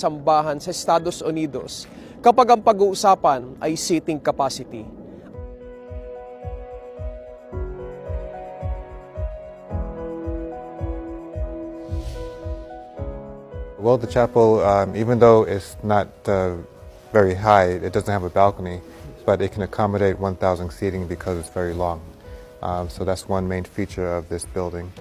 Sambahan sa Estados Unidos kapag ang pag-uusapan ay seating capacity. Well, the chapel, even though it's not very high, it doesn't have a balcony, but it can accommodate 1,000 seating because it's very long. So that's one main feature of this building.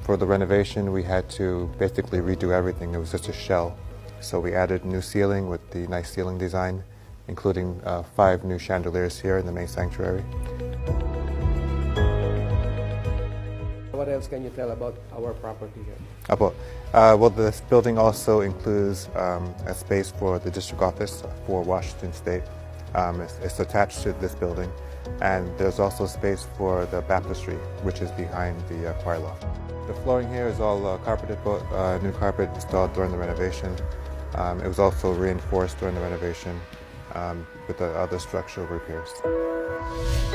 For the renovation, we had to basically redo everything. It was just a shell. So we added new ceiling with the nice ceiling design, including 5 new chandeliers here in the main sanctuary. What else can you tell about our property here? Well, this building also includes a space for the district office for Washington State. It's attached to this building. And there's also space for the baptistry, which is behind the choir loft. The flooring here is all carpeted, new carpet installed during the renovation. It was also reinforced during the renovation with the other structural repairs.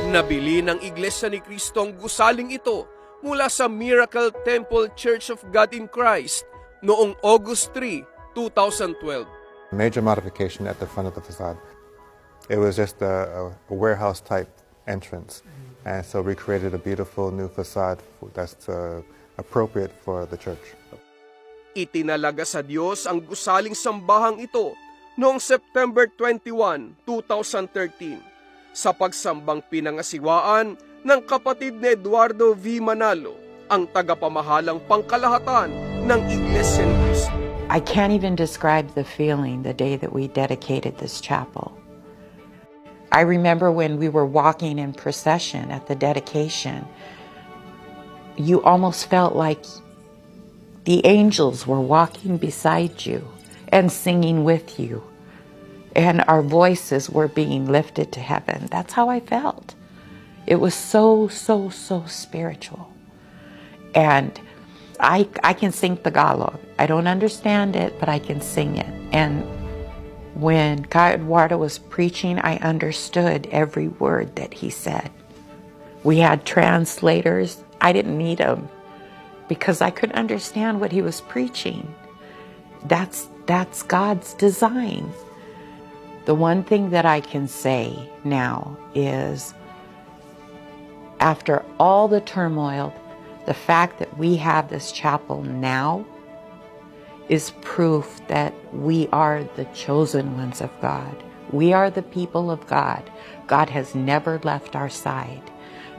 Nabili ng Iglesia ni Cristo ang gusaling ito mula sa Miracle Temple Church of God in Christ noong August 3, 2012. Major modification at the front of the facade. It was just a warehouse-type entrance, and so we created a beautiful new facade that's appropriate for the church. Itinalaga sa Diyos ang gusaling sambahang ito noong September 21, 2013 sa pagsambang pinangasiwaan ng kapatid ni Eduardo V. Manalo, ang tagapamahalang pangkalahatan ng Iglesia ni Cristo. I can't even describe the feeling the day that we dedicated this chapel. I remember when we were walking in procession at the dedication, you almost felt like the angels were walking beside you and singing with you, and our voices were being lifted to heaven. That's how I felt. It was so spiritual. And I can sing Tagalog. I don't understand it, but I can sing it. And when Ka Eduardo was preaching, I understood every word that he said. We had translators. I didn't need them because I could understand what he was preaching. That's God's design. The one thing that I can say now is, after all the turmoil, the fact that we have this chapel now is proof that we are the chosen ones of God. We are the people of God. God has never left our side.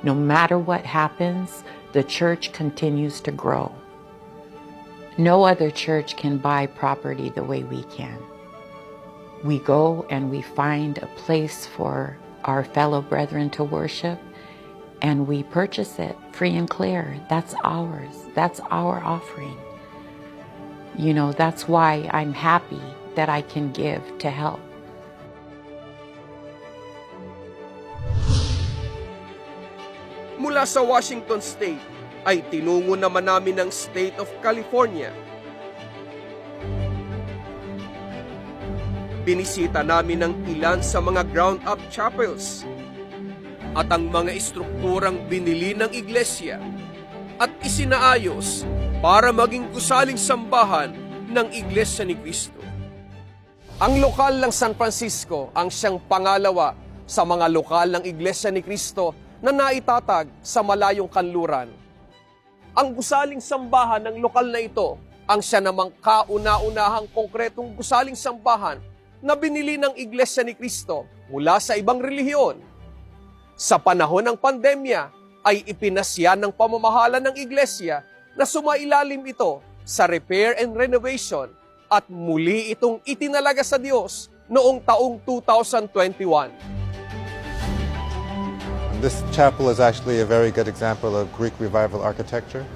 No matter what happens, the church continues to grow. No other church can buy property the way we can. We go and we find a place for our fellow brethren to worship, and we purchase it free and clear. That's ours. That's our offering. You know, that's why I'm happy that I can give to help. Mula sa Washington State ay tinungo naman namin ang State of California. Binisita namin ang ilan sa mga ground-up chapels at ang mga estrukturang binili ng iglesia at isinaayos para maging gusaling sambahan ng Iglesia ni Cristo. Ang lokal ng San Francisco ang siyang pangalawa sa mga lokal ng Iglesia ni Cristo na naitatag sa malayong kanluran. Ang gusaling sambahan ng lokal na ito ang siya namang kauna-unahang konkretong gusaling sambahan na binili ng Iglesia ni Cristo mula sa ibang relihiyon. Sa panahon ng pandemya ay ipinasya ng pamamahala ng Iglesia na sumailalim ito sa repair and renovation at muli itong itinalaga sa Diyos noong taong 2021. This chapel is actually a very good example of Greek Revival architecture,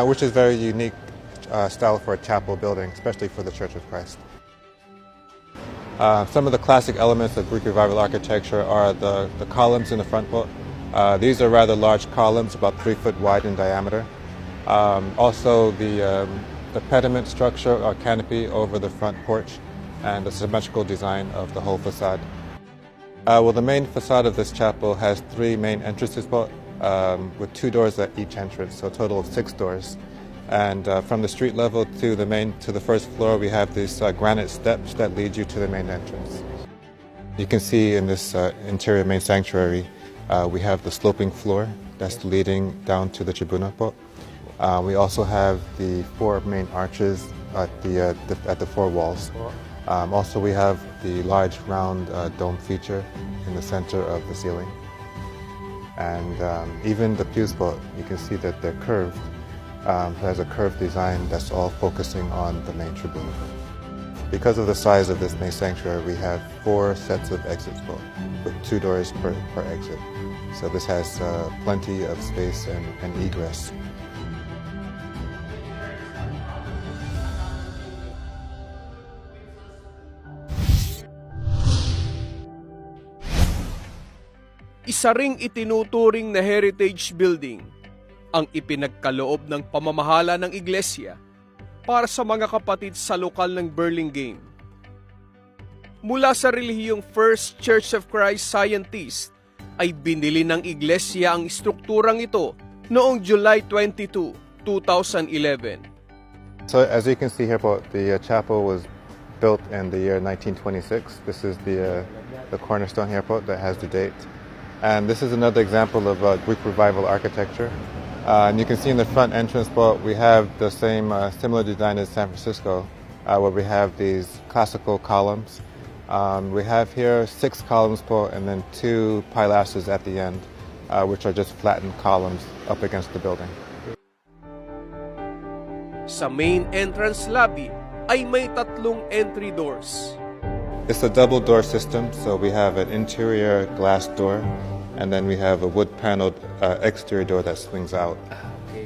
which is very unique style for a chapel building, especially for the Church of Christ. Some of the classic elements of Greek Revival architecture are the columns in the front. These are rather large columns, about 3 foot wide in diameter. Also the pediment structure or canopy over the front porch and the symmetrical design of the whole facade. Well, the main facade of this chapel has 3 main entrances with 2 doors at each entrance, so a total of 6 doors. And from the street level to the first floor, we have these granite steps that lead you to the main entrance. You can see in this interior main sanctuary, we have the sloping floor that's leading down to the tribuna po. We also have the 4 main arches at the 4 walls. Also, we have the large round dome feature in the center of the ceiling. And even the pews po, you can see that they're curved. There's a curved design that's all focusing on the main tribuna. Because of the size of this main sanctuary, we have 4 sets of exits po, with 2 doors per exit. So this has plenty of space and egress. Isa ring itinuturing na heritage building ang ipinagkaloob ng pamamahala ng iglesia para sa mga kapatid sa lokal ng Burlingame. Mula sa relihiyong First Church of Christ Scientist ay binili ng iglesia ang estrukturang ito noong July 22, 2011. So as you can see here, the chapel was built in the year 1926. This is the cornerstone here that has the date. And this is another example of Greek Revival architecture. And you can see in the front entrance, we have the same similar design as San Francisco, where we have these classical columns. We have here 6 columns and then 2 pilasters at the end, which are just flattened columns up against the building. Sa main entrance lobby ay may 3 entry doors. It's a double door system, so we have an interior glass door, and then we have a wood-paneled exterior door that swings out.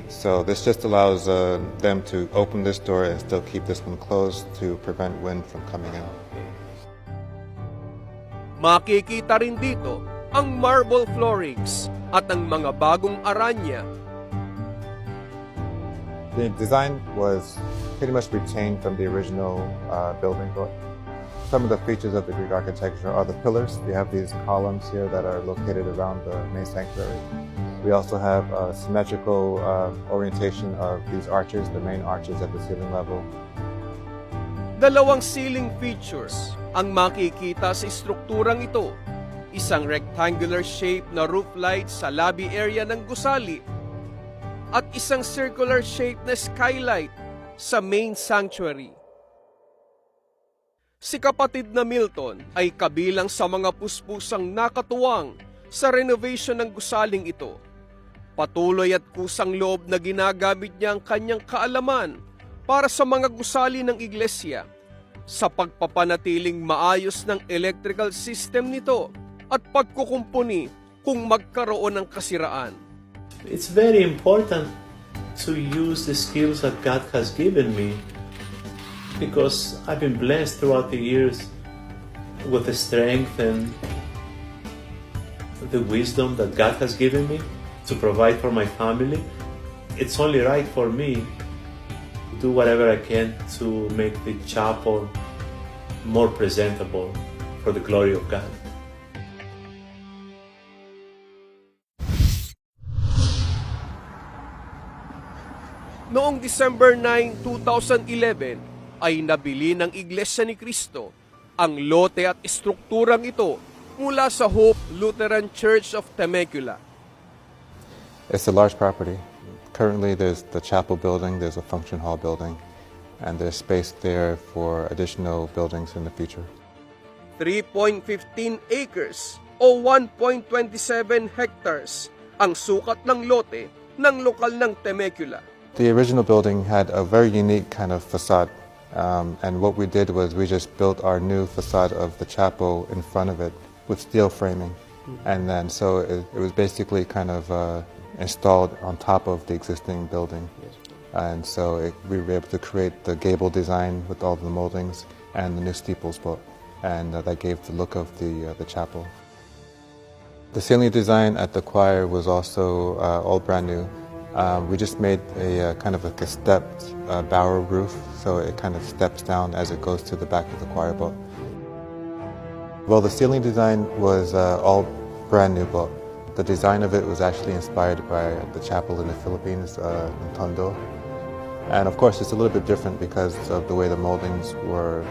So this just allows them to open this door and still keep this one closed to prevent wind from coming in. Makikita rin dito ang marble floorings at ang mga bagong aranya. The design was pretty much retained from the original building. Some of the features of the Greek architecture are the pillars. We have these columns here that are located around the main sanctuary. We also have a symmetrical orientation of these arches, the main arches at the ceiling level. 2 ceiling features ang makikita sa estrukturang ito. Isang rectangular shape na roof light sa lobby area ng gusali at isang circular shape na skylight sa main sanctuary. Si kapatid na Milton ay kabilang sa mga puspusang nakatuwang sa renovation ng gusaling ito. Patuloy at kusang loob na ginagamit niya ang kanyang kaalaman para sa mga gusali ng iglesia sa pagpapanatiling maayos ng electrical system nito at pagkukumpuni kung magkaroon ng kasiraan. It's very important to use the skills that God has given me, because I've been blessed throughout the years with the strength and the wisdom that God has given me to provide for my family. It's only right for me to do whatever I can to make the chapel more presentable for the glory of God. Noong December 9, 2011, ay nabili ng Iglesia ni Cristo ang lote at estrukturang ito mula sa Hope Lutheran Church of Temecula. It's a large property. Currently there's the chapel building, there's a function hall building, and there's space there for additional buildings in the future. 3.15 acres o 1.27 hectares ang sukat ng lote ng lokal ng Temecula. The original building had a very unique kind of facade. And what we did was we just built our new facade of the chapel in front of it with steel framing. And then so it was basically kind of installed on top of the existing building. And so we were able to create the gable design with all the moldings and the new steeples, and that gave the look of the chapel. The ceiling design at the choir was also all brand new. We just made a kind of like a stepped bower roof, so it kind of steps down as it goes to the back of the choir boat. Well, the ceiling design was all brand new boat. The design of it was actually inspired by the chapel in the Philippines, in Tondo. And of course, it's a little bit different because of the way the moldings were